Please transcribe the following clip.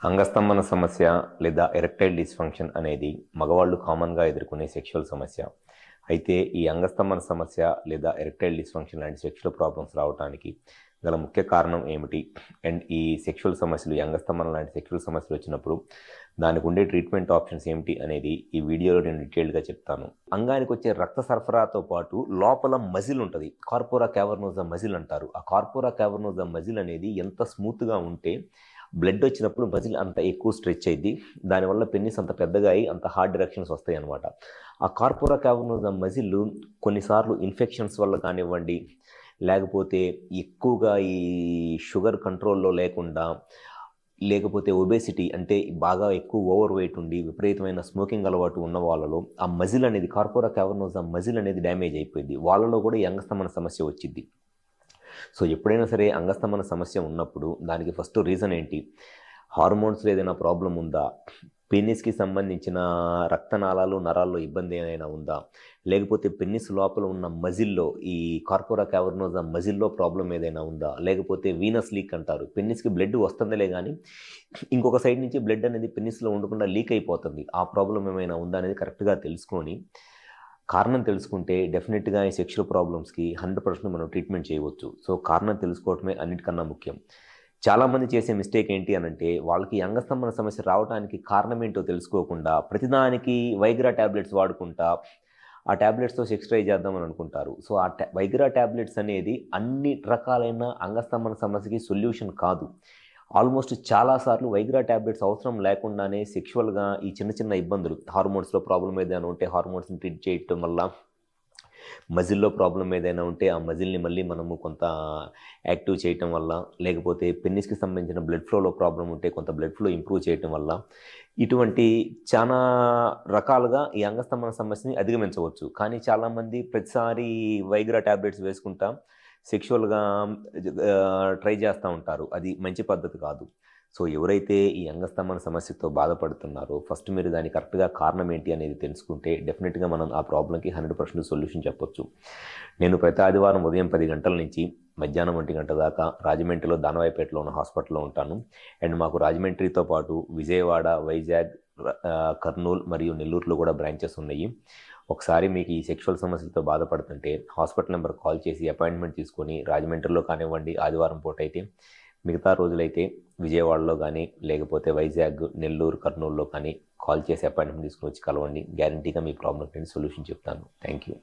అంగస్తంభన సమస్య లేదా erectile dysfunction అనేది మగవాళ్ళు కామన్గా ఎదుర్కొనే సెక్షువల్ సమస్య. అయితే ఈ అంగస్తంభన సమస్య లేదా ఎరెక్టైల్ డిస్ఫంక్షన్ లాంటి సెక్షువల్ ప్రాబ్లమ్స్ రావడానికి గల ముఖ్య కారణం ఏమిటి? అండ్ ఈ సెక్షువల్ సమస్యలు, ఈ అంగస్తంభన లాంటి సెక్షువల్ సమస్యలు వచ్చినప్పుడు దానికి ఉండే ట్రీట్మెంట్ ఆప్షన్స్ ఏమిటి అనేది ఈ వీడియోలో నేను డీటెయిల్డ్గా చెప్తాను. అంగానికి వచ్చే రక్త సరఫరాతో పాటు లోపల మజిల్ ఉంటుంది, కార్పోరా క్యావర్నోసా మజిల్ అంటారు. ఆ కార్పోరా క్యావర్నోసా మజిల్ అనేది ఎంత స్మూత్గా ఉంటే బ్లడ్ వచ్చినప్పుడు మజిల్ అంత ఎక్కువ స్ట్రెచ్ అయింది, దానివల్ల పెన్నిస్ అంత పెద్దగా అయ్యి అంత హార్డ్ డైరెక్షన్స్ వస్తాయి అన్నమాట. ఆ కార్పోరా క్యావర్నోసా మజిల్ కొన్నిసార్లు ఇన్ఫెక్షన్స్ వల్ల కానివ్వండి, లేకపోతే ఎక్కువగా ఈ షుగర్ కంట్రోల్లో లేకుండా, లేకపోతే ఒబేసిటీ అంటే బాగా ఎక్కువ ఓవర్ వెయిట్ ఉండి విపరీతమైన స్మోకింగ్ అలవాటు ఉన్న వాళ్ళలో ఆ మజిల్ అనేది, కార్పోరా క్యావర్నోసా మజిల్ అనేది డ్యామేజ్ అయిపోయింది. వాళ్ళలో కూడా ఈ అంగస్తంభన సమస్య వచ్చింది. సో ఎప్పుడైనా సరే అంగస్తంభన సమస్య ఉన్నప్పుడు దానికి ఫస్ట్ రీజన్ ఏంటి? హార్మోన్స్లో ఏదైనా ప్రాబ్లం ఉందా? పెన్నిస్కి సంబంధించిన రక్తనాళాలు నరాల్లో ఇబ్బంది ఏమైనా ఉందా? లేకపోతే పెన్నిస్ లోపల ఉన్న మజిల్లో, ఈ కార్పోరా క్యావర్నోసా మజిల్లో ప్రాబ్లం ఏదైనా ఉందా? లేకపోతే వీనస్ లీక్ అంటారు, పెన్నిస్కి బ్లడ్ వస్తుందిలే కానీ ఇంకొక సైడ్ నుంచి బ్లడ్ అనేది పెన్నిస్లో ఉండకుండా లీక్ అయిపోతుంది. ఆ ప్రాబ్లం ఏమైనా ఉందా అనేది కరెక్ట్గా తెలుసుకొని, కారణం తెలుసుకుంటే డెఫినెట్గా ఈ సెక్షువల్ ప్రాబ్లమ్స్కి 100% మనం ట్రీట్మెంట్ చేయవచ్చు. సో కారణం తెలుసుకోవటమే అన్నిటికన్నా ముఖ్యం. చాలామంది చేసే మిస్టేక్ ఏంటి అనంటే, వాళ్ళకి అంగస్తంభన సమస్య రావడానికి కారణం ఏంటో తెలుసుకోకుండా ప్రతిదానికి వైగ్రా ట్యాబ్లెట్స్ వాడుకుంటా ఆ ట్యాబ్లెట్స్తో సెక్స్ ట్రై చేద్దామని అనుకుంటారు. సో ఆ వైగ్రా ట్యాబ్లెట్స్ అనేది అన్ని రకాలైన అంగస్తంభన సమస్యకి సొల్యూషన్ కాదు. ఆల్మోస్ట్ చాలాసార్లు వైగ్రా ట్యాబ్లెట్స్ అవసరం లేకుండానే సెక్షువల్గా ఈ చిన్న చిన్న ఇబ్బందులు, హార్మోన్స్లో ప్రాబ్లం ఏదైనా ఉంటే హార్మోన్స్ని ట్రీట్ చేయటం వల్ల, మజిల్లో ప్రాబ్లం ఏదైనా ఉంటే ఆ మజిల్ని మళ్ళీ మనము కొంత యాక్టివ్ చేయటం వల్ల, లేకపోతే పెన్నిస్కి సంబంధించిన బ్లడ్ ఫ్లోలో ప్రాబ్లం ఉంటే కొంత బ్లడ్ ఫ్లో ఇంప్రూవ్ చేయటం వల్ల, ఇటువంటి చాలా రకాలుగా ఈ అంగస్తంభన సమస్యని అధిగమించవచ్చు. కానీ చాలామంది ప్రతిసారి వైగ్రా ట్యాబ్లెట్స్ వేసుకుంటా సెక్షువల్గా ట్రై చేస్తూ ఉంటారు. అది మంచి పద్ధతి కాదు. సో ఎవరైతే ఈ అంగస్తంభన సమస్యతో బాధపడుతున్నారో ఫస్ట్ మీరు దాని కరెక్ట్గా కారణం ఏంటి అనేది తెలుసుకుంటే డెఫినెట్గా మనం ఆ ప్రాబ్లంకి 100% సొల్యూషన్ చెప్పొచ్చు. నేను ప్రతి ఆదివారం ఉదయం 10 గంటల నుంచి మధ్యాహ్నం 1 గంట దాకా రాజమండ్రిలో దానవాయిపేటలో ఉన్న హాస్పిటల్లో ఉంటాను. అండ్ మాకు రాజమండ్రితో పాటు విజయవాడ, వైజాగ్, కర్నూలు మరియు నెల్లూరులో కూడా బ్రాంచెస్ ఉన్నాయి. ఒకసారి మీకు ఈ సెక్షువల్ సమస్యలతో బాధపడుతుంటే హాస్పిటల్ నెంబర్ కాల్ చేసి అపాయింట్మెంట్ తీసుకొని రాజమండ్రిలో కానివ్వండి, ఆదివారం పూట అయితే, మిగతా రోజులైతే విజయవాడలో కానీ లేకపోతే వైజాగ్, నెల్లూరు, కర్నూలులో కానీ కాల్ చేసి అపాయింట్మెంట్ తీసుకుని వచ్చి కలవండి. గ్యారంటీగా మీ ప్రాబ్లమ్కి నేను సొల్యూషన్ చెప్తాను. Thank you.